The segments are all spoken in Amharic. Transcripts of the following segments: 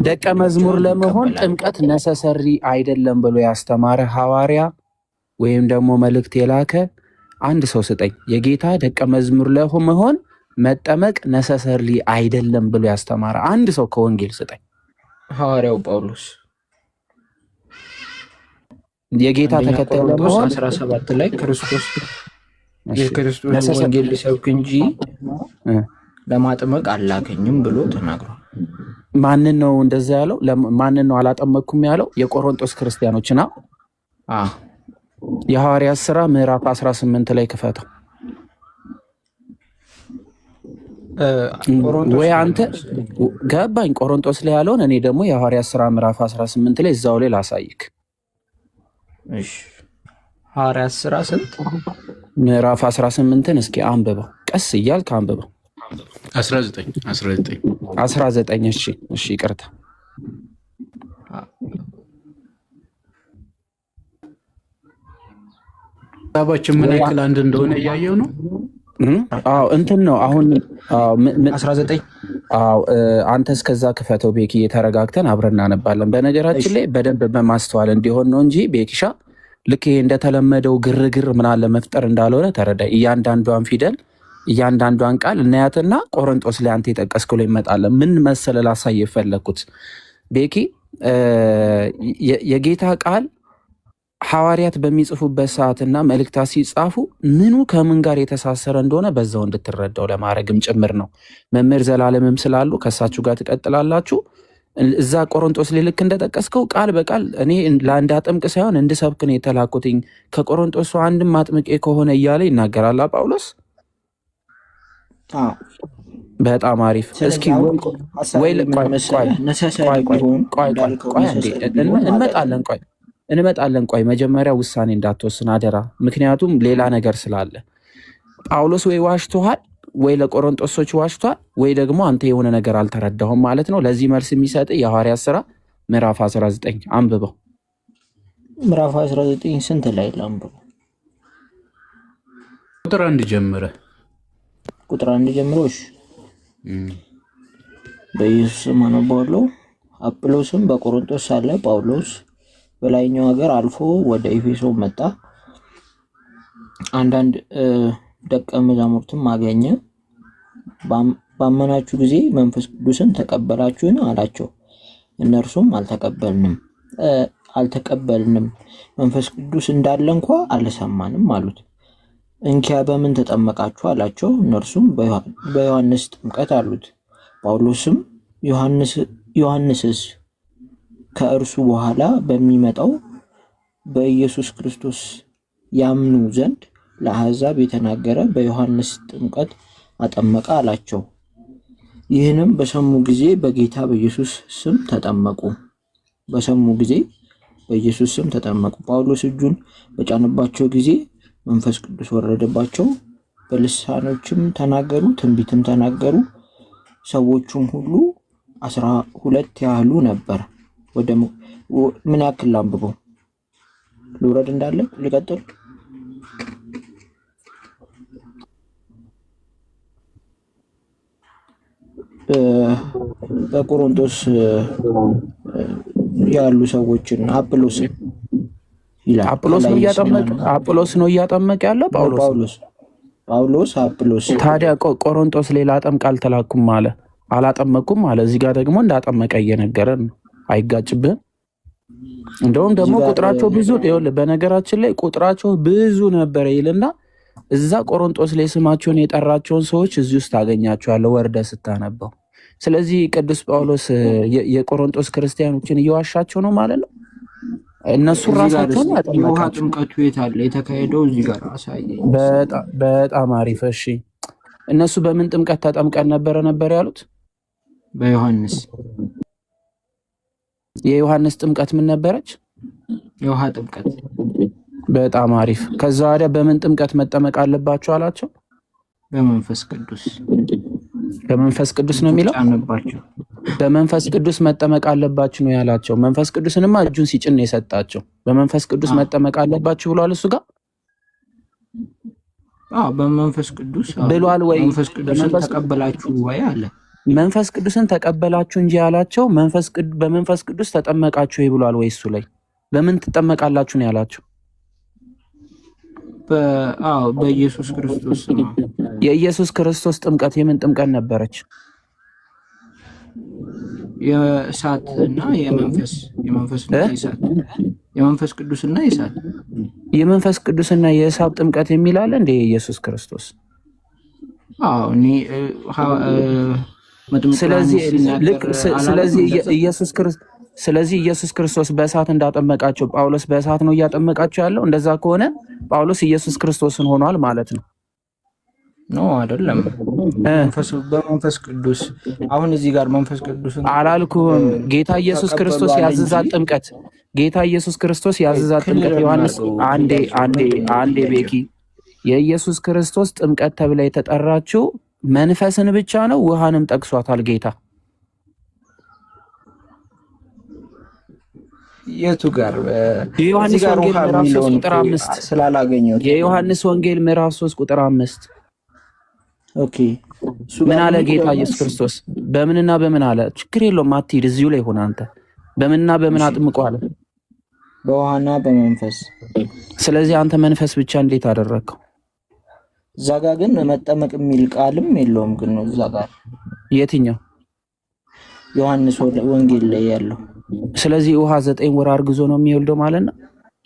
ደቀ መዝሙር ለመሆን ጥምቀት ነሰሰሪ አይደለም ብሎ ያስተማረ ሐዋርያ ወይም ደግሞ መልእክት የላከ አንድ ሰው ስጠኝ። የጌታ ደቀ መዝሙር ለመሆን መጠመቅ ነሰሰሪ አይደለም ብሎ ያስተማረ አንድ ሰው ከወንጌል ስጠኝ። ሐዋርያው ጳውሎስ የጌታ ተከታይ ለመሆን 17 ላይ ክርስቶስ ወንጌል ሊሰብክ እንጂ ለማጥመቅ አላከኝም ብሎ ተናግሯል። ማንን ነው እንደዛ ያለው? ማንን ነው አላጠመቅኩም ያለው? የቆሮንቶስ ክርስቲያኖችና የሐዋርያት ሥራ ምዕራፍ 18 ላይ ክፈተው። ወይ አንተ ገባኝ ቆሮንቶስ ላይ ያለውን፣ እኔ ደግሞ የሐዋርያት ሥራ ምዕራፍ 18 ላይ እዛው ላይ ላሳይክ። እሺ ሐዋርያት ሥራ ስንት? ምዕራፍ 18ን እስኪ አንብበው፣ ቀስ እያልክ አንብበው። 19 እሺ ይቅርታ። ሀሳባችን ምን ያክል አንድ እንደሆነ እያየው ነው። እንትን ነው አሁን 19 አንተ እስከዛ ክፈተው ቤኪ፣ እየተረጋግተን አብረን እናነባለን። በነገራችን ላይ በደንብ በማስተዋል እንዲሆን ነው እንጂ ቤኪሻ ልክ ይሄ እንደተለመደው ግርግር ምናምን ለመፍጠር እንዳልሆነ ተረዳይ። እያንዳንዷን ፊደል እያንዳንዷን ቃል እናያትና ቆሮንቶስ ላይ አንተ የጠቀስከው ላይ ይመጣለን። ምን መሰለ ላሳይ የፈለኩት ቤኪ፣ የጌታ ቃል ሐዋርያት በሚጽፉበት ሰዓትና መልእክታት ሲጻፉ ምኑ ከምን ጋር የተሳሰረ እንደሆነ በዛው እንድትረዳው ለማድረግም ጭምር ነው። መምህር ዘላለምም ስላሉ ከእሳችሁ ጋር ትቀጥላላችሁ። እዛ ቆሮንቶስ ላይ ልክ እንደጠቀስከው ቃል በቃል እኔ ለአንድ አጥምቅ ሳይሆን እንድሰብክ ነው የተላኩትኝ ከቆሮንቶስ አንድም አጥምቄ ከሆነ እያለ ይናገራል ጳውሎስ። በጣም አሪፍ። እስኪ እንመጣለን። ቆይ መጀመሪያ ውሳኔ እንዳትወስን አደራ፣ ምክንያቱም ሌላ ነገር ስላለ። ጳውሎስ ወይ ዋሽቶሃል ወይ ለቆሮንቶሶች ዋሽቷል ወይ ደግሞ አንተ የሆነ ነገር አልተረዳሁም ማለት ነው። ለዚህ መልስ የሚሰጥ የሐዋርያት ሥራ ምዕራፍ 19 አንብበው። ምዕራፍ 19 ስንት ላይ አንብበው? ቁጥር 1 ጀምረ። ቁጥር 1 ጀምሮ እሺ። በኢየሱስ ስም አነባለሁ። አጵሎስም በቆሮንቶስ ሳለ ጳውሎስ በላይኛው ሀገር አልፎ ወደ ኤፌሶን መጣ። አንዳንድ ደቀ መዛሙርትም አገኘ። ባመናችሁ ጊዜ መንፈስ ቅዱስን ተቀበላችሁን አላቸው። እነርሱም አልተቀበልንም፣ መንፈስ ቅዱስ እንዳለ እንኳ አልሰማንም አሉት። እንኪያ በምን ተጠመቃችሁ አላቸው። እነርሱም በዮሐንስ ጥምቀት አሉት። ጳውሎስም ዮሐንስስ ከእርሱ በኋላ በሚመጣው በኢየሱስ ክርስቶስ ያምኑ ዘንድ ለአሕዛብ የተናገረ በዮሐንስ ጥምቀት አጠመቀ አላቸው። ይህንም በሰሙ ጊዜ በጌታ በኢየሱስ ስም ተጠመቁ። ጳውሎስ እጁን በጫነባቸው ጊዜ መንፈስ ቅዱስ ወረደባቸው፣ በልሳኖችም ተናገሩ፣ ትንቢትም ተናገሩ። ሰዎቹም ሁሉ 12 ያህሉ ነበር። ምን ያክል አንብበው ልውረድ እንዳለ ልቀጥል? በቆሮንቶስ ያሉ ሰዎችን አጵሎስ ይላል። አጵሎስ ነው እያጠመቀ ያለው ጳውሎስ አጵሎስ። ታዲያ ቆሮንቶስ ሌላ አጠምቅ አልተላኩም አለ፣ አላጠመኩም አለ። እዚህ ጋር ደግሞ እንዳጠመቀ እየነገረን ነው። አይጋጭብህም? እንደውም ደግሞ ቁጥራቸው ብዙ ይኸውልህ፣ በነገራችን ላይ ቁጥራቸው ብዙ ነበረ ይልና እዛ ቆሮንቶስ ላይ ስማቸውን የጠራቸውን ሰዎች እዚህ ውስጥ ታገኛቸዋለህ ወርደህ ስታነበው። ስለዚህ ቅዱስ ጳውሎስ የቆሮንቶስ ክርስቲያኖችን እየዋሻቸው ነው ማለት ነው። እነሱ ራሳቸውን ያጠመቃቸው። ጥምቀቱ የት አለ የተካሄደው? እዚህ ጋር አሳየኝ። በጣም አሪፍ። እሺ እነሱ በምን ጥምቀት ተጠምቀን ነበር ያሉት? በዮሐንስ። የዮሐንስ ጥምቀት ምን ነበረች? የውሃ ጥምቀት። በጣም አሪፍ። ከዛ ወዲያ በምን ጥምቀት መጠመቅ አለባቸው አላቸው? በመንፈስ ቅዱስ። በመንፈስ ቅዱስ ነው የሚለው። በመንፈስ ቅዱስ መጠመቅ አለባችሁ ነው ያላቸው። መንፈስ ቅዱስንማ እጁን ሲጭን ነው የሰጣቸው። በመንፈስ ቅዱስ መጠመቅ አለባችሁ ብሏል እሱ ጋር። በመንፈስ ቅዱስ ብሏል ወይ? መንፈስ ቅዱስን ተቀበላችሁ ወይ አለ። መንፈስ ቅዱስን ተቀበላችሁ እንጂ ያላቸው በመንፈስ ቅዱስ ተጠመቃችሁ ይብሏል ወይ? እሱ ላይ በምን ትጠመቃላችሁ ነው ያላቸው? በኢየሱስ ክርስቶስ ነው። የኢየሱስ ክርስቶስ ጥምቀት የምን ጥምቀት ነበረች? የእሳት እና የመንፈስ የመንፈስ ቅዱስና የእሳት የመንፈስ ቅዱስና የእሳት ጥምቀት የሚል አለ እንደ የኢየሱስ ክርስቶስ? ስለዚህ ኢየሱስ ክርስቶስ በእሳት እንዳጠመቃቸው ጳውሎስ በእሳት ነው እያጠመቃቸው ያለው። እንደዛ ከሆነ ጳውሎስ ኢየሱስ ክርስቶስን ሆኗል ማለት ነው። ኖ አይደለም። በመንፈስ ቅዱስ አሁን እዚህ ጋር መንፈስ ቅዱስ አላልኩም። ጌታ ኢየሱስ ክርስቶስ ያዘዛት ጥምቀት ዮሐንስ አንዴ ቤኪ የኢየሱስ ክርስቶስ ጥምቀት ተብላ የተጠራችው መንፈስን ብቻ ነው? ውሃንም ጠቅሷታል ጌታ? የቱ ጋር? የዮሐንስ ወንጌል ምዕራፍ 3 ቁጥር 5 ስላላገኘሁት የዮሐንስ ወንጌል ምዕራፍ 3 ቁጥር 5 ኦኬ። ምን አለ ጌታ ኢየሱስ ክርስቶስ? በምንና በምን አለ? ችግር የለውም አትሂድ፣ እዚሁ ላይ ሆነ አንተ። በምንና በምን አጥምቆ አለ? በውሃና በመንፈስ። ስለዚህ አንተ መንፈስ ብቻ እንዴት አደረግከው? እዛ ጋር ግን መጠመቅ የሚል ቃልም የለውም። ግን ነው እዛ ጋር የትኛው? ዮሐንስ ወንጌል ላይ ያለው። ስለዚህ ውሃ 9 ወር አርግዞ ነው የሚወልደው ማለት ነው።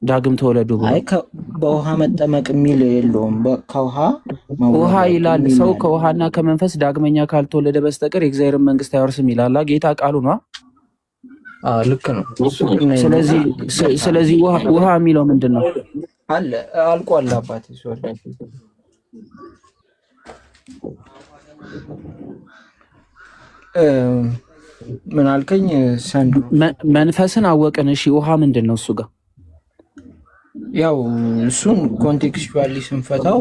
ዳግም ተወለዱ ብሎ አይ በውሃ መጠመቅ የሚል የለውም። ውሃ ይላል። ሰው ከውሃና ከመንፈስ ዳግመኛ ካልተወለደ በስተቀር የእግዚአብሔርን መንግስት አይወርስም ይላል ጌታ ቃሉ ነው። ልክ ነው። ስለዚህ ውሃ የሚለው ምንድን ነው? አለ አልቋል። አባቴ ምን አልከኝ? መንፈስን አወቅን። እሺ ውሃ ምንድን ነው? እሱ ጋር ያው እሱን ኮንቴክስቹዋሊ ስንፈታው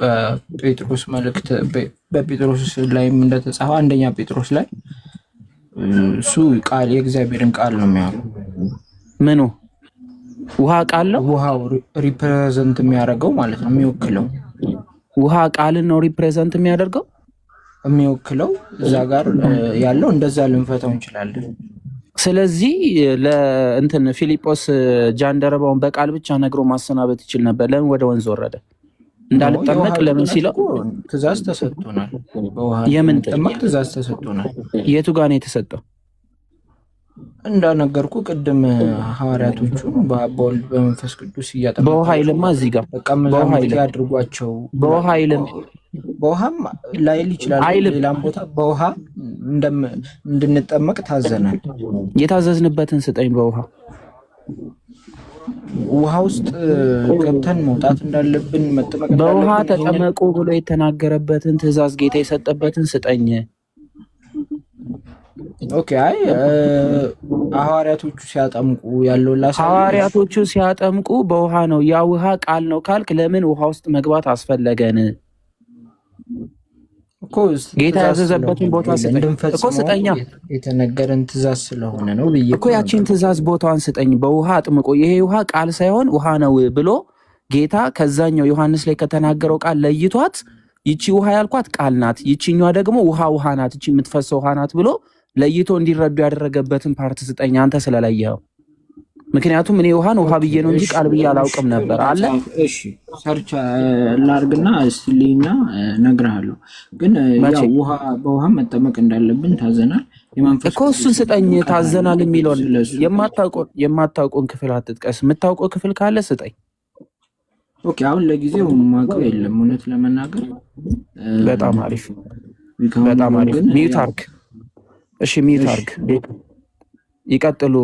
በጴጥሮስ መልእክት በጴጥሮስ ላይም እንደተጻፈ አንደኛ ጴጥሮስ ላይ እሱ ቃል የእግዚአብሔርን ቃል ነው የሚያወራው። ምኑ ውሃ ቃል ነው? ውሃው ሪፕሬዘንት የሚያደርገው ማለት ነው፣ የሚወክለው ውሃ ቃልን ነው ሪፕሬዘንት የሚወክለው እዛ ጋር ያለው እንደዛ ልንፈታው እንችላለን። ስለዚህ ለእንትን ፊልጶስ ጃንደረባውን በቃል ብቻ ነግሮ ማሰናበት ይችል ነበር። ለምን ወደ ወንዝ ወረደ? እንዳልጠመቅ ለምን ሲለው ትእዛዝ ተሰጥቶናል። የምን ትእዛዝ ተሰጥቶናል? የቱ ጋር ነው የተሰጠው? እንዳነገርኩ ቅድም ሐዋርያቶቹ በወልድ በመንፈስ ቅዱስ እያጠመቁ በውሃ ይልማ እዚህ ጋር በውሃ ያድርጓቸው። በውሃ ይልም በውሃም ላይል ይችላል። ሌላም ቦታ በውሃ እንድንጠመቅ ታዘናል። የታዘዝንበትን ስጠኝ። ውሃ ውስጥ ገብተን መውጣት እንዳለብን መጠመቅ በውሃ ተጠመቁ ብሎ የተናገረበትን ትእዛዝ ጌታ የሰጠበትን ስጠኝ። ኦኬ። አይ ሐዋርያቶቹ ሲያጠምቁ ያለው ሐዋርያቶቹ ሲያጠምቁ በውሃ ነው። ያ ውሃ ቃል ነው ካልክ ለምን ውሃ ውስጥ መግባት አስፈለገን? ጌታ ያዘዘበትን ቦታ ስጠኛ። የተነገረን ትእዛዝ ስለሆነ ነው ብዬ እኮ ያቺን ትእዛዝ ቦታዋን ስጠኝ። በውሃ አጥምቆ ይሄ ውሃ ቃል ሳይሆን ውሃ ነው ብሎ ጌታ ከዛኛው ዮሐንስ ላይ ከተናገረው ቃል ለይቷት ይቺ ውሃ ያልኳት ቃል ናት፣ ይቺኛዋ ደግሞ ውሃ ናት፣ ይቺ የምትፈሰው ውሃ ናት ብሎ ለይቶ እንዲረዱ ያደረገበትን ፓርት ስጠኝ አንተ ስለለየኸው። ምክንያቱም እኔ ውሃን ውሃ ብዬ ነው እንጂ ቃል ብዬ አላውቅም ነበር አለ። እሺ ሰርች ላርግና እስቲሊና ነግርሃለሁ። ግን ያው በውሃ መጠመቅ እንዳለብን ታዘናል። እኮ እሱን ስጠኝ። ታዘናል የሚለውን የማታውቀውን ክፍል አትጥቀስ። የምታውቀው ክፍል ካለ ስጠኝ። ኦኬ። አሁን ለጊዜው የማውቀው የለም እውነት ለመናገር። በጣም አሪፍ በጣም አሪፍ። ሚዩት አርግ። እሺ ሚዩት አርግ። ይቀጥሉ።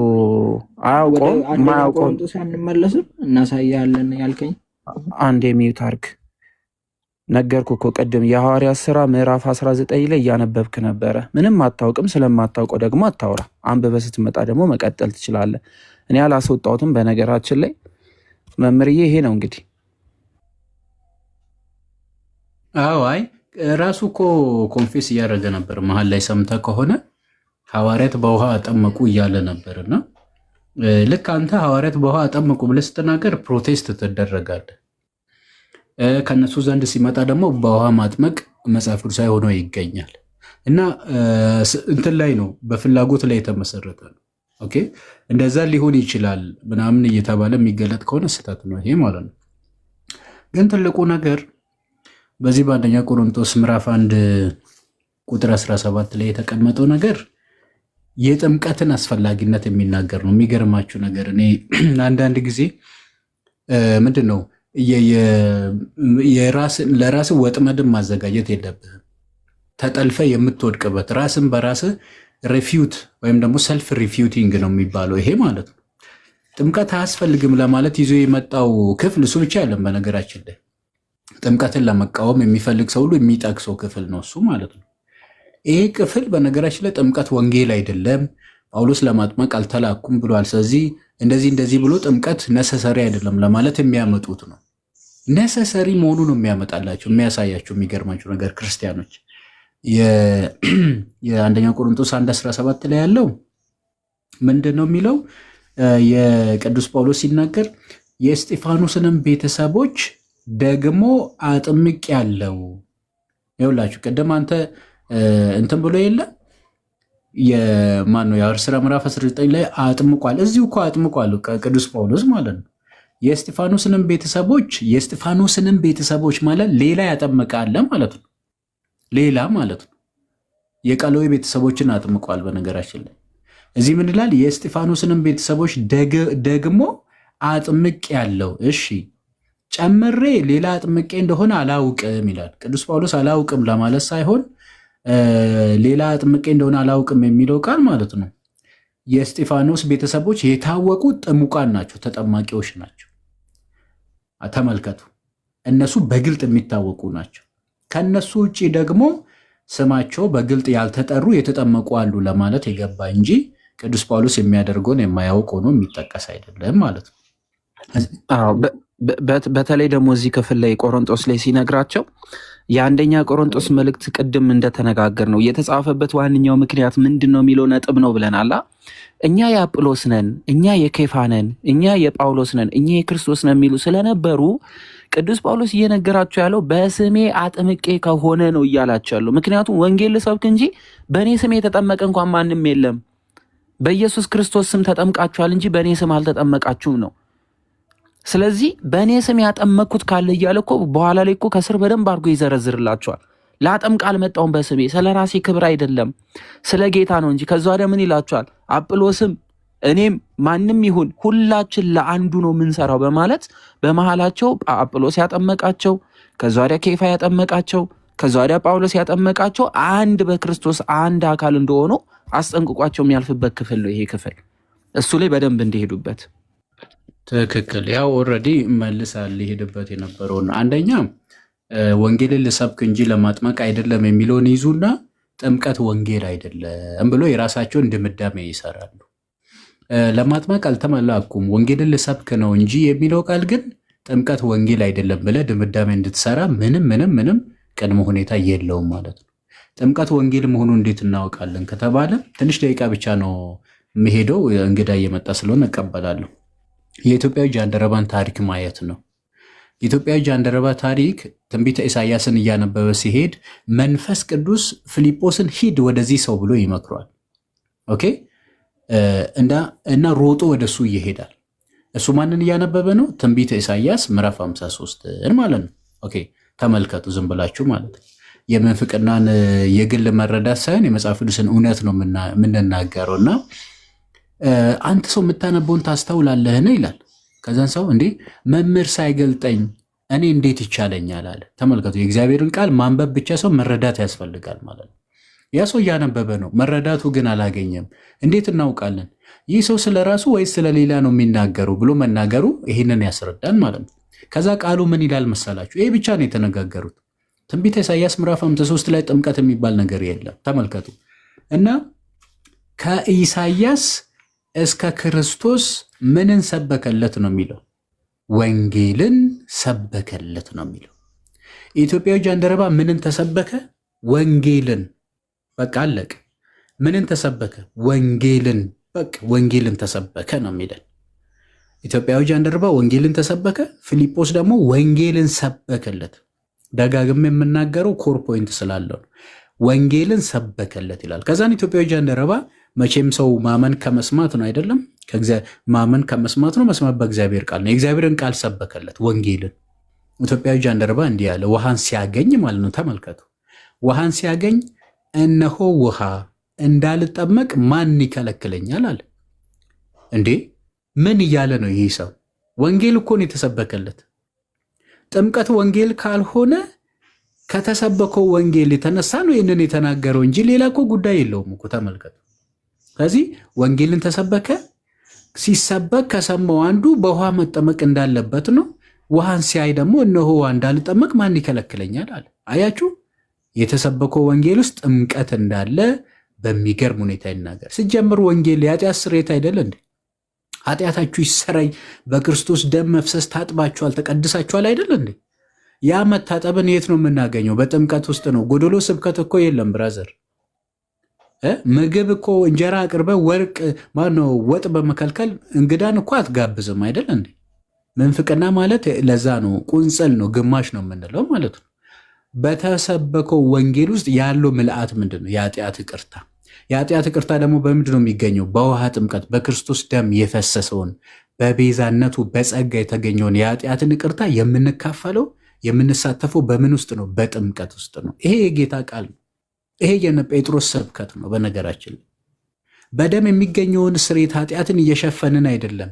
አያውቀውም ማያውቀውም ሳንመለስም እናሳያለን ያልከኝ አንድ የሚዩት አርግ። ነገርኩ እኮ ቅድም የሐዋርያት ሥራ ምዕራፍ 19 ላይ እያነበብክ ነበረ። ምንም አታውቅም። ስለማታውቀው ደግሞ አታውራ። አንብበህ ስትመጣ ደግሞ መቀጠል ትችላለህ። እኔ አላስወጣሁትም በነገራችን ላይ መምህርዬ። ይሄ ነው እንግዲህ። አዎ አይ ራሱ እኮ ኮንፌስ እያደረገ ነበር መሀል ላይ ሰምተህ ከሆነ ሐዋርያት በውሃ አጠመቁ እያለ ነበርና ልክ አንተ ሐዋርያት በውሃ አጠመቁ ብለህ ስትናገር ፕሮቴስት ትደረጋለህ። ከነሱ ዘንድ ሲመጣ ደግሞ በውሃ ማጥመቅ መጽሐፍ ቅዱሳዊ ሆኖ ይገኛል። እና እንትን ላይ ነው በፍላጎት ላይ የተመሰረተ ነው። ኦኬ እንደዛ ሊሆን ይችላል ምናምን እየተባለ የሚገለጥ ከሆነ ስህተት ነው ይሄ ማለት ነው። ግን ትልቁ ነገር በዚህ በአንደኛ ቆሮንቶስ ምዕራፍ 1 ቁጥር 17 ላይ የተቀመጠው ነገር የጥምቀትን አስፈላጊነት የሚናገር ነው። የሚገርማችሁ ነገር እኔ አንዳንድ ጊዜ ምንድን ነው ለራስ ወጥመድን ማዘጋጀት የለብህም። ተጠልፈ የምትወድቅበት ራስን በራስ ሪፊዩት ወይም ደግሞ ሰልፍ ሪፊዩቲንግ ነው የሚባለው ይሄ ማለት ነው። ጥምቀት አያስፈልግም ለማለት ይዞ የመጣው ክፍል እሱ ብቻ አይደለም። በነገራችን ላይ ጥምቀትን ለመቃወም የሚፈልግ ሰው ሁሉ የሚጠቅሰው ክፍል ነው እሱ ማለት ነው። ይሄ ክፍል በነገራችን ላይ ጥምቀት ወንጌል አይደለም፣ ጳውሎስ ለማጥመቅ አልተላኩም ብሏል። ስለዚህ እንደዚህ ብሎ ጥምቀት ነሰሰሪ አይደለም ለማለት የሚያመጡት ነው። ነሰሰሪ መሆኑ ነው የሚያመጣላቸው የሚያሳያቸው። የሚገርማቸው ነገር ክርስቲያኖች የአንደኛ ቆሮንቶስ 1:17 ላይ ያለው ምንድን ነው የሚለው? የቅዱስ ጳውሎስ ሲናገር የእስጢፋኖስንም ቤተሰቦች ደግሞ አጥምቅ ያለው ይኸውላችሁ። ቅድም አንተ እንትን ብሎ የለ የማን ነው የሐዋርያት ሥራ ምዕራፍ 19 ላይ አጥምቋል። እዚሁ እኮ አጥምቋል ቅዱስ ጳውሎስ ማለት ነው። የእስጢፋኖስንም ቤተሰቦች ማለት ሌላ ያጠመቀ አለ ማለት ነው። ሌላ ማለት ነው። የቀሎዌ ቤተሰቦችን አጥምቋል። በነገራችን ላይ እዚህ ምን ይላል? የእስጢፋኖስንም ቤተሰቦች ደግሞ አጥምቅ ያለው። እሺ ጨምሬ ሌላ አጥምቄ እንደሆነ አላውቅም ይላል ቅዱስ ጳውሎስ። አላውቅም ለማለት ሳይሆን ሌላ አጥምቄ እንደሆነ አላውቅም የሚለው ቃል ማለት ነው። የእስጢፋኖስ ቤተሰቦች የታወቁ ጥሙቃን ናቸው፣ ተጠማቂዎች ናቸው። ተመልከቱ፣ እነሱ በግልጥ የሚታወቁ ናቸው። ከነሱ ውጭ ደግሞ ስማቸው በግልጥ ያልተጠሩ የተጠመቁ አሉ ለማለት የገባ እንጂ ቅዱስ ጳውሎስ የሚያደርገውን የማያውቅ ሆኖ የሚጠቀስ አይደለም ማለት ነው። በተለይ ደግሞ እዚህ ክፍል ላይ ቆሮንጦስ ላይ ሲነግራቸው የአንደኛ ቆሮንጦስ መልእክት ቅድም እንደተነጋገር ነው የተጻፈበት ዋነኛው ምክንያት ምንድን ነው የሚለው ነጥብ ነው ብለናል። እኛ የአጵሎስ ነን፣ እኛ የኬፋ ነን፣ እኛ የጳውሎስ ነን፣ እኛ የክርስቶስ ነን የሚሉ ስለነበሩ ቅዱስ ጳውሎስ እየነገራቸው ያለው በስሜ አጥምቄ ከሆነ ነው እያላቸው ያለው። ምክንያቱም ወንጌል ልሰብክ እንጂ በእኔ ስም የተጠመቀ እንኳን ማንም የለም። በኢየሱስ ክርስቶስ ስም ተጠምቃችኋል እንጂ በእኔ ስም አልተጠመቃችሁም ነው። ስለዚህ በእኔ ስም ያጠመቅኩት ካለ እያለ እኮ በኋላ ላይ እኮ ከስር በደንብ አድርጎ ይዘረዝርላቸዋል። ላጠምቅ አልመጣሁም በስሜ፣ ስለ ራሴ ክብር አይደለም ስለ ጌታ ነው እንጂ። ከዛ ወዲያ ምን ይላቸዋል? አጵሎስም እኔም ማንም ይሁን ሁላችን ለአንዱ ነው የምንሰራው በማለት በመሃላቸው አጵሎስ ያጠመቃቸው፣ ከዛ ወዲያ ኬፋ ያጠመቃቸው፣ ከዛ ወዲያ ጳውሎስ ያጠመቃቸው አንድ በክርስቶስ አንድ አካል እንደሆኑ አስጠንቅቋቸው የሚያልፍበት ክፍል ነው ይሄ ክፍል። እሱ ላይ በደንብ እንዲሄዱበት። ትክክል። ያው ኦልሬዲ መልሳል ሊሄድበት የነበረውን አንደኛ ወንጌልን ልሰብክ እንጂ ለማጥመቅ አይደለም የሚለውን ይዙና ጥምቀት ወንጌል አይደለም ብሎ የራሳቸውን ድምዳሜ ይሰራሉ። ለማጥመቅ አልተመላኩም ወንጌልን ልሰብክ ነው እንጂ የሚለው ቃል ግን ጥምቀት ወንጌል አይደለም ብለህ ድምዳሜ እንድትሰራ ምንም ቅድመ ሁኔታ የለውም ማለት ነው። ጥምቀት ወንጌል መሆኑ እንዴት እናውቃለን ከተባለ ትንሽ ደቂቃ ብቻ ነው የምሄደው፣ እንግዳ እየመጣ ስለሆነ እቀበላለሁ። የኢትዮጵያዊ ጃንደረባን ታሪክ ማየት ነው። የኢትዮጵያዊ ጃንደረባ ታሪክ ትንቢተ ኢሳያስን እያነበበ ሲሄድ መንፈስ ቅዱስ ፊልጶስን ሂድ ወደዚህ ሰው ብሎ ይመክሯል። ኦኬ እና ሮጦ ወደሱ ይሄዳል። እሱ ማንን እያነበበ ነው? ትንቢተ ኢሳያስ ምዕራፍ 53 ማለት ነው። ኦኬ ተመልከቱ፣ ዝም ብላችሁ ማለት ነው። የምንፍቅናን የግል መረዳት ሳይሆን የመጽሐፍ ቅዱስን እውነት ነው የምንናገረው። እና አንተ ሰው የምታነበውን ታስተውላለህን ይላል። ከዛን ሰው እንዴ መምህር ሳይገልጠኝ እኔ እንዴት ይቻለኛል አለ። ተመልከቱ፣ የእግዚአብሔርን ቃል ማንበብ ብቻ ሰው መረዳት ያስፈልጋል ማለት ነው። ያ ሰው እያነበበ ነው፣ መረዳቱ ግን አላገኘም። እንዴት እናውቃለን? ይህ ሰው ስለ ራሱ ወይስ ስለ ሌላ ነው የሚናገሩ ብሎ መናገሩ ይህንን ያስረዳል ማለት ነው። ከዛ ቃሉ ምን ይላል መሰላችሁ? ይሄ ብቻ ነው የተነጋገሩት። ትንቢተ ኢሳያስ ምዕራፍ 53 ላይ ጥምቀት የሚባል ነገር የለም። ተመልከቱ። እና ከኢሳያስ እስከ ክርስቶስ ምንን ሰበከለት ነው የሚለው? ወንጌልን ሰበከለት ነው የሚለው። የኢትዮጵያዊ ጃንደረባ ምንን ተሰበከ? ወንጌልን። በቃ አለቅ። ምንን ተሰበከ? ወንጌልን። በቃ ወንጌልን ተሰበከ ነው የሚለን። ኢትዮጵያዊ ጃንደረባ ወንጌልን ተሰበከ፣ ፊልጶስ ደግሞ ወንጌልን ሰበከለት። ደጋግም የምናገረው ኮር ፖይንት ስላለው ነው። ወንጌልን ሰበከለት ይላል። ከዛን ኢትዮጵያዊ ጃንደረባ መቼም ሰው ማመን ከመስማት ነው አይደለም? ማመን ከመስማት ነው፣ መስማት በእግዚአብሔር ቃል ነው። የእግዚአብሔርን ቃል ሰበከለት ወንጌልን። ኢትዮጵያዊ ጃንደረባ እንዲህ ያለ ውሃን ሲያገኝ ማለት ነው። ተመልከቱ፣ ውሃን ሲያገኝ እነሆ ውሃ እንዳልጠመቅ ማን ይከለክለኛል አለ። እንዴ ምን እያለ ነው ይህ ሰው? ወንጌል እኮ ነው የተሰበከለት። ጥምቀት ወንጌል ካልሆነ ከተሰበከው ወንጌል የተነሳ ነው ይህንን የተናገረው እንጂ ሌላ እኮ ጉዳይ የለውም እኮ። ተመልከቱ። ስለዚህ ወንጌልን ተሰበከ። ሲሰበክ ከሰማው አንዱ በውሃ መጠመቅ እንዳለበት ነው። ውሃን ሲያይ ደግሞ እነሆ ውሃ እንዳልጠመቅ ማን ይከለክለኛል አለ። አያችሁ፣ የተሰበከው ወንጌል ውስጥ ጥምቀት እንዳለ በሚገርም ሁኔታ ይናገር። ሲጀምር ወንጌል የኃጢአት ስርየት አይደለ እንዴ? ኃጢአታችሁ ይሰረይ በክርስቶስ ደም መፍሰስ ታጥባችኋል፣ ተቀድሳችኋል አይደለ እንዴ? ያ መታጠብን የት ነው የምናገኘው? በጥምቀት ውስጥ ነው። ጎዶሎ ስብከት እኮ የለም ብራዘር። ምግብ እኮ እንጀራ አቅርበ ወርቅ ማነው ወጥ በመከልከል እንግዳን እኮ አትጋብዝም አይደል እንዴ? ምንፍቅና ማለት ለዛ ነው፣ ቁንጽል ነው፣ ግማሽ ነው የምንለው ማለት ነው። በተሰበከው ወንጌል ውስጥ ያለው ምልአት ምንድን ነው? የኃጢአት ይቅርታ። የኃጢአት ይቅርታ ደግሞ በምንድን ነው የሚገኘው? በውሃ ጥምቀት፣ በክርስቶስ ደም የፈሰሰውን በቤዛነቱ በጸጋ የተገኘውን የኃጢአትን ይቅርታ የምንካፈለው የምንሳተፈው በምን ውስጥ ነው? በጥምቀት ውስጥ ነው። ይሄ የጌታ ቃል ነው። ይሄ የነ ጴጥሮስ ስብከት ነው። በነገራችን በደም የሚገኘውን ስርየት ኃጢአትን እየሸፈንን አይደለም።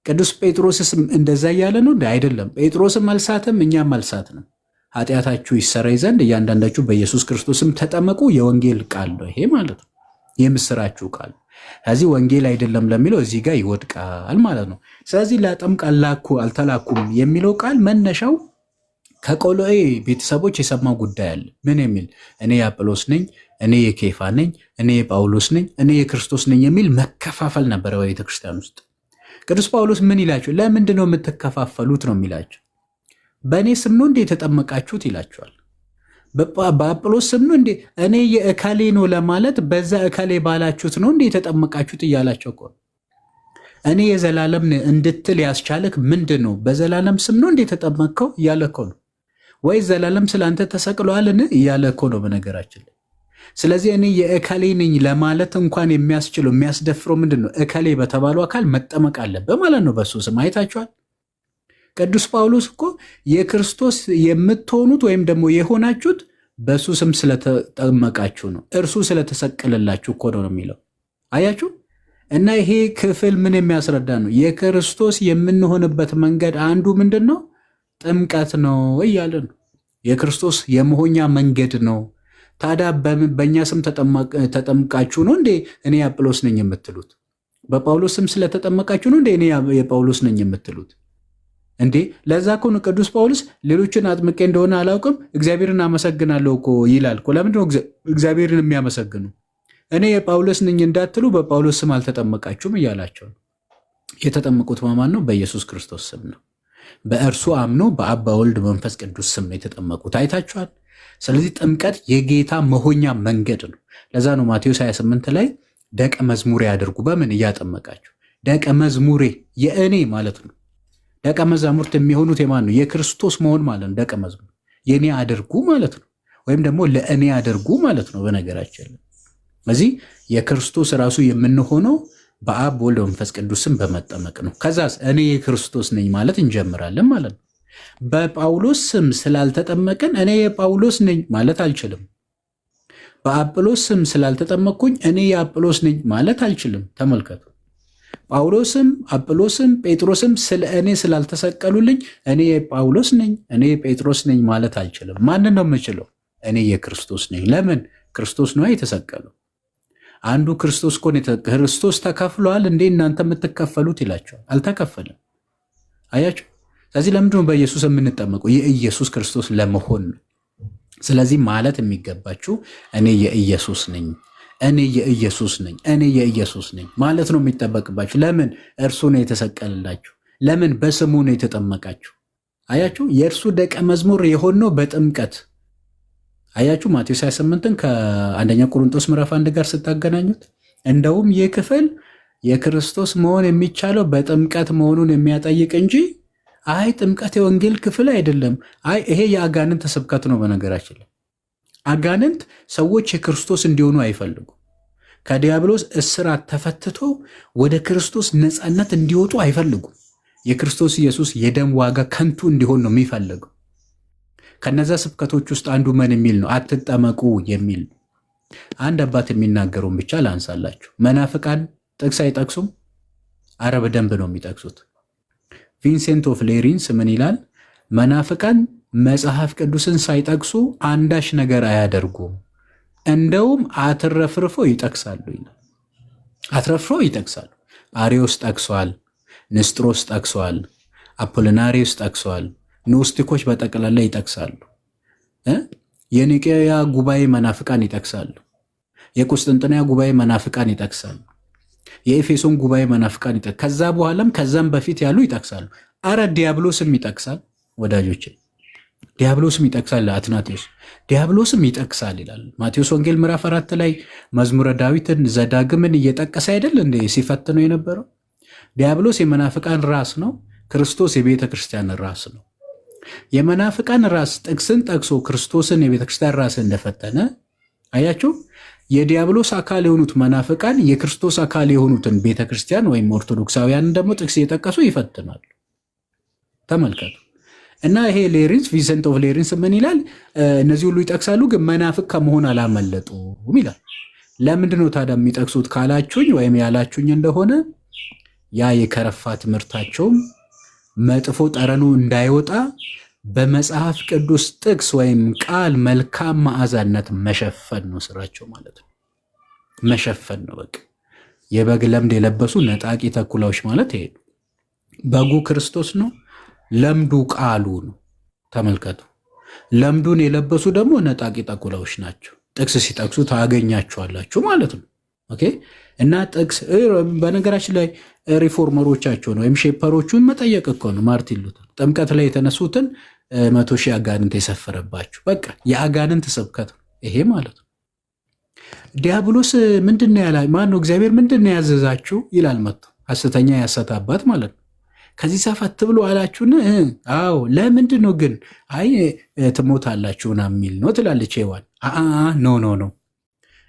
ቅዱስ ጴጥሮስስ እንደዛ እያለ ነው አይደለም? ጴጥሮስም አልሳትም፣ እኛም አልሳትንም። ኃጢአታችሁ ይሰረይ ዘንድ እያንዳንዳችሁ በኢየሱስ ክርስቶስም ተጠመቁ የወንጌል ቃል ነው ይሄ ማለት ነው። የምስራችሁ ቃል። ስለዚህ ወንጌል አይደለም ለሚለው እዚህ ጋር ይወድቃል ማለት ነው። ስለዚህ ላጠምቅ አልተላኩም የሚለው ቃል መነሻው ከቆሎኤ ቤተሰቦች የሰማው ጉዳይ አለ። ምን የሚል? እኔ የአጵሎስ ነኝ፣ እኔ የኬፋ ነኝ፣ እኔ የጳውሎስ ነኝ፣ እኔ የክርስቶስ ነኝ የሚል መከፋፈል ነበረ በቤተክርስቲያን ውስጥ። ቅዱስ ጳውሎስ ምን ይላቸው? ለምንድን ነው የምትከፋፈሉት ነው የሚላቸው። በእኔ ስም ነው እንዴ የተጠመቃችሁት ይላቸዋል። በአጵሎስ ስም ነው እንዴ? እኔ የእከሌ ነው ለማለት በዛ እከሌ ባላችሁት ነው እንዴ የተጠመቃችሁት እያላቸው እኮ። እኔ የዘላለም እንድትል ያስቻለክ ምንድን ነው? በዘላለም ስም ነው እንዴ የተጠመቅከው እያለ እኮ ነው። ወይ ዘላለም ስለአንተ ተሰቅሏልን እያለ እኮ ነው በነገራችን ላይ። ስለዚህ እኔ የእከሌ ነኝ ለማለት እንኳን የሚያስችለው የሚያስደፍረው ምንድን ነው? እከሌ በተባሉ አካል መጠመቅ አለበት ማለት ነው። በሱ ስም አይታችኋል። ቅዱስ ጳውሎስ እኮ የክርስቶስ የምትሆኑት ወይም ደግሞ የሆናችሁት በሱ ስም ስለተጠመቃችሁ ነው፣ እርሱ ስለተሰቀለላችሁ እኮ ነው የሚለው። አያችሁ። እና ይሄ ክፍል ምን የሚያስረዳ ነው? የክርስቶስ የምንሆንበት መንገድ አንዱ ምንድን ነው? ጥምቀት ነው እያለ ነው። የክርስቶስ የመሆኛ መንገድ ነው። ታዲያ በእኛ ስም ተጠምቃችሁ ነው እንዴ እኔ የአጵሎስ ነኝ የምትሉት? በጳውሎስ ስም ስለተጠመቃችሁ ነው እንዴ እኔ የጳውሎስ ነኝ የምትሉት? እንዴ ለዛ እኮ ነው ቅዱስ ጳውሎስ ሌሎችን አጥምቄ እንደሆነ አላውቅም እግዚአብሔርን አመሰግናለሁ እኮ ይላል እኮ። ለምንድን ነው እግዚአብሔርን የሚያመሰግኑ? እኔ የጳውሎስ ነኝ እንዳትሉ በጳውሎስ ስም አልተጠመቃችሁም እያላቸው ነው። የተጠመቁት ማማን ነው? በኢየሱስ ክርስቶስ ስም ነው። በእርሱ አምኖ በአብ በወልድ መንፈስ ቅዱስ ስም ነው የተጠመቁት። አይታችኋል። ስለዚህ ጥምቀት የጌታ መሆኛ መንገድ ነው። ለዛ ነው ማቴዎስ 28 ላይ ደቀ መዝሙሬ ያደርጉ። በምን እያጠመቃችሁ? ደቀ መዝሙሬ የእኔ ማለት ነው። ደቀ መዛሙርት የሚሆኑት የማን ነው? የክርስቶስ መሆን ማለት ነው። ደቀ መዝሙር የእኔ አድርጉ ማለት ነው። ወይም ደግሞ ለእኔ አድርጉ ማለት ነው በነገራችን። ስለዚህ የክርስቶስ ራሱ የምንሆነው በአብ በወልድ መንፈስ ቅዱስም በመጠመቅ ነው። ከዛስ እኔ የክርስቶስ ነኝ ማለት እንጀምራለን ማለት ነው። በጳውሎስ ስም ስላልተጠመቅን እኔ የጳውሎስ ነኝ ማለት አልችልም። በአጵሎስ ስም ስላልተጠመቅኩኝ እኔ የአጵሎስ ነኝ ማለት አልችልም። ተመልከቱ። ጳውሎስም አጵሎስም ጴጥሮስም ስለ እኔ ስላልተሰቀሉልኝ እኔ የጳውሎስ ነኝ እኔ የጴጥሮስ ነኝ ማለት አልችልም። ማንን ነው የምችለው? እኔ የክርስቶስ ነኝ። ለምን? ክርስቶስ ነው የተሰቀለው። አንዱ ክርስቶስ እኮ ክርስቶስ ተከፍሏል እንዴ እናንተ የምትከፈሉት ይላቸዋል። አልተከፈለም። አያችሁ። ስለዚህ ለምንድን ነው በኢየሱስ የምንጠመቀው? የኢየሱስ ክርስቶስ ለመሆን ነው። ስለዚህ ማለት የሚገባችሁ እኔ የኢየሱስ ነኝ፣ እኔ የኢየሱስ ነኝ፣ እኔ የኢየሱስ ነኝ ማለት ነው የሚጠበቅባችሁ። ለምን? እርሱ ነው የተሰቀልላችሁ። ለምን? በስሙ ነው የተጠመቃችሁ። አያችሁ። የእርሱ ደቀ መዝሙር የሆነው በጥምቀት አያችሁ። ማቴዎስ 28ን ከአንደኛ ቆሮንቶስ ምዕራፍ 1 ጋር ስታገናኙት እንደውም ይህ ክፍል የክርስቶስ መሆን የሚቻለው በጥምቀት መሆኑን የሚያጠይቅ እንጂ አይ ጥምቀት የወንጌል ክፍል አይደለም፣ አይ ይሄ የአጋንንት ስብከት ነው። በነገራችን ላይ አጋንንት ሰዎች የክርስቶስ እንዲሆኑ አይፈልጉም። ከዲያብሎስ እስራት ተፈትቶ ወደ ክርስቶስ ነፃነት እንዲወጡ አይፈልጉም። የክርስቶስ ኢየሱስ የደም ዋጋ ከንቱ እንዲሆን ነው የሚፈልገው። ከነዛ ስብከቶች ውስጥ አንዱ ምን የሚል ነው? አትጠመቁ የሚል ነው። አንድ አባት የሚናገረውን ብቻ ላንሳላችሁ። መናፍቃን ጥቅስ አይጠቅሱም? አረ በደንብ ነው የሚጠቅሱት። ቪንሴንት ኦፍ ሌሪንስ ምን ይላል? መናፍቃን መጽሐፍ ቅዱስን ሳይጠቅሱ አንዳች ነገር አያደርጉም፣ እንደውም አትረፍርፎ ይጠቅሳሉ ይላል። አትረፍርፎ ይጠቅሳሉ። አሪዮስ ጠቅሷል፣ ንስጥሮስ ጠቅሷል፣ አፖሊናሪዮስ ጠቅሷል። ኖስቲኮች በጠቅላላ ይጠቅሳሉ። የኒቄያ ጉባኤ መናፍቃን ይጠቅሳሉ። የቁስጥንጥንያ ጉባኤ መናፍቃን ይጠቅሳሉ። የኤፌሶን ጉባኤ መናፍቃን ይጠቅሳሉ። ከዛ በኋላም ከዛም በፊት ያሉ ይጠቅሳሉ። አረ ዲያብሎስም ይጠቅሳል ወዳጆች፣ ዲያብሎስም ይጠቅሳል። አትናቴዎስ ዲያብሎስም ይጠቅሳል ይላል። ማቴዎስ ወንጌል ምዕራፍ 4 ላይ መዝሙረ ዳዊትን ዘዳግምን እየጠቀሰ አይደል እንደ ሲፈትነው የነበረው? ዲያብሎስ የመናፍቃን ራስ ነው። ክርስቶስ የቤተ ክርስቲያን ራስ ነው። የመናፍቃን ራስ ጥቅስን ጠቅሶ ክርስቶስን የቤተ ክርስቲያን ራስ እንደፈተነ አያችሁ። የዲያብሎስ አካል የሆኑት መናፍቃን የክርስቶስ አካል የሆኑትን ቤተ ክርስቲያን ወይም ኦርቶዶክሳውያን ደግሞ ጥቅስ እየጠቀሱ ይፈትናሉ። ተመልከቱ። እና ይሄ ሌሪንስ ቪንሰንት ኦፍ ሌሪንስ ምን ይላል? እነዚህ ሁሉ ይጠቅሳሉ፣ ግን መናፍቅ ከመሆን አላመለጡም ይላል። ለምንድነው ታዲያ የሚጠቅሱት ካላችሁኝ ወይም ያላችሁኝ እንደሆነ ያ የከረፋ ትምህርታቸውም መጥፎ ጠረኑ እንዳይወጣ በመጽሐፍ ቅዱስ ጥቅስ ወይም ቃል መልካም መዓዛነት መሸፈን ነው ስራቸው ማለት ነው። መሸፈን ነው በቃ። የበግ ለምድ የለበሱ ነጣቂ ተኩላዎች ማለት ይሄ ነው። በጉ ክርስቶስ ነው፣ ለምዱ ቃሉ ነው። ተመልከቱ። ለምዱን የለበሱ ደግሞ ነጣቂ ተኩላዎች ናቸው። ጥቅስ ሲጠቅሱ ታገኛቸዋላችሁ ማለት ነው። ኦኬ። እና ጥቅስ በነገራችን ላይ ሪፎርመሮቻቸውን ወይም ሼፐሮቹን መጠየቅ እኮ ነው። ማርቲን ሉተር ጥምቀት ላይ የተነሱትን 100,000 አጋንንት የሰፈረባቸው በቃ የአጋንንት ስብከት ይሄ ማለት ነው። ዲያብሎስ ምንድነው ያላ ማነው እግዚአብሔር ምንድነው ያዘዛችሁ ይላል መጥቶ ሐሰተኛ ያሰታባት ማለት ነው። ከዚህ ሰፈት ብሎ አላችሁን? አዎ ለምንድን ነው ግን? አይ ትሞታላችሁና የሚል ነው ትላለች ሔዋን። ኖ ኖ ኖ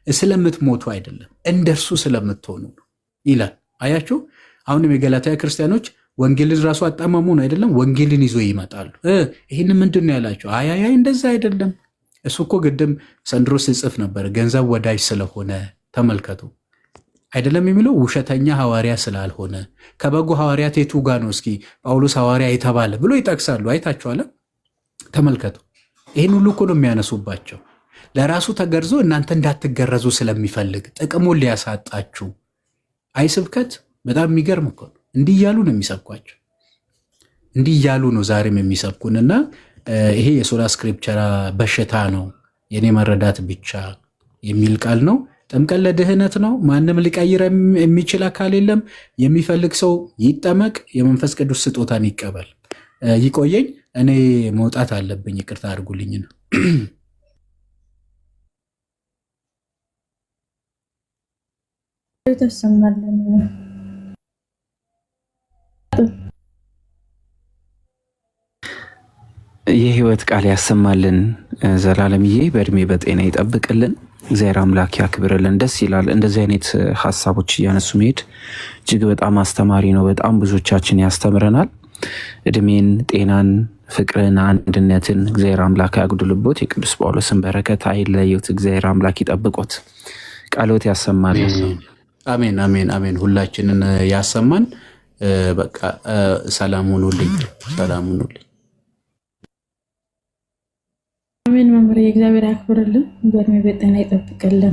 ስለምትሞቱ አይደለም እንደርሱ ስለምትሆኑ ነው ይላል። አያችሁ። አሁንም የገላትያ ክርስቲያኖች ወንጌልን ራሱ አጣማሙን አይደለም ወንጌልን ይዞ ይመጣሉ። ይህን ምንድን ነው ያላቸው? አይ እንደዛ አይደለም። እሱ እኮ ግድም ሰንድሮስ ይጽፍ ነበር ገንዘብ ወዳጅ ስለሆነ ተመልከቱ። አይደለም የሚለው ውሸተኛ ሐዋርያ ስላልሆነ። ከበጎ ሐዋርያት የቱ ጋ ነው እስኪ ጳውሎስ ሐዋርያ የተባለ ብሎ ይጠቅሳሉ። አይታችኋል። ተመልከቱ። ይህን ሁሉ እኮ ነው የሚያነሱባቸው። ለራሱ ተገርዞ እናንተ እንዳትገረዙ ስለሚፈልግ ጥቅሙን ሊያሳጣችሁ። አይ ስብከት በጣም የሚገርም እኮ ነው። እንዲህ እያሉ ነው የሚሰብኳቸው። እንዲህ እያሉ ነው ዛሬም የሚሰብኩንና ይሄ የሶላ ስክሪፕቸራ በሽታ ነው። የኔ መረዳት ብቻ የሚል ቃል ነው። ጥምቀት ለድህነት ነው። ማንም ሊቀይር የሚችል አካል የለም። የሚፈልግ ሰው ይጠመቅ፣ የመንፈስ ቅዱስ ስጦታን ይቀበል። ይቆየኝ፣ እኔ መውጣት አለብኝ። ይቅርታ አድርጉልኝ ነው። የህይወት ቃል ያሰማልን። ዘላለምዬ በእድሜ በጤና ይጠብቅልን። እግዚአብሔር አምላክ ያክብርልን። ደስ ይላል። እንደዚህ አይነት ሀሳቦች እያነሱ መሄድ እጅግ በጣም አስተማሪ ነው። በጣም ብዙዎቻችን ያስተምረናል። እድሜን፣ ጤናን፣ ፍቅርን፣ አንድነትን እግዚአብሔር አምላክ ያጉድልቦት። የቅዱስ ጳውሎስን በረከት አይለዩት። እግዚአብሔር አምላክ ይጠብቆት። ቃሎት ያሰማል። አሜን አሜን አሜን። ሁላችንን ያሰማን። በቃ ሰላም ሁኑልኝ። ሰላም ሁኑልኝ። አሜን። መምህር የእግዚአብሔር ያክብርልን፣ በእድሜ በጤና ይጠብቅልን።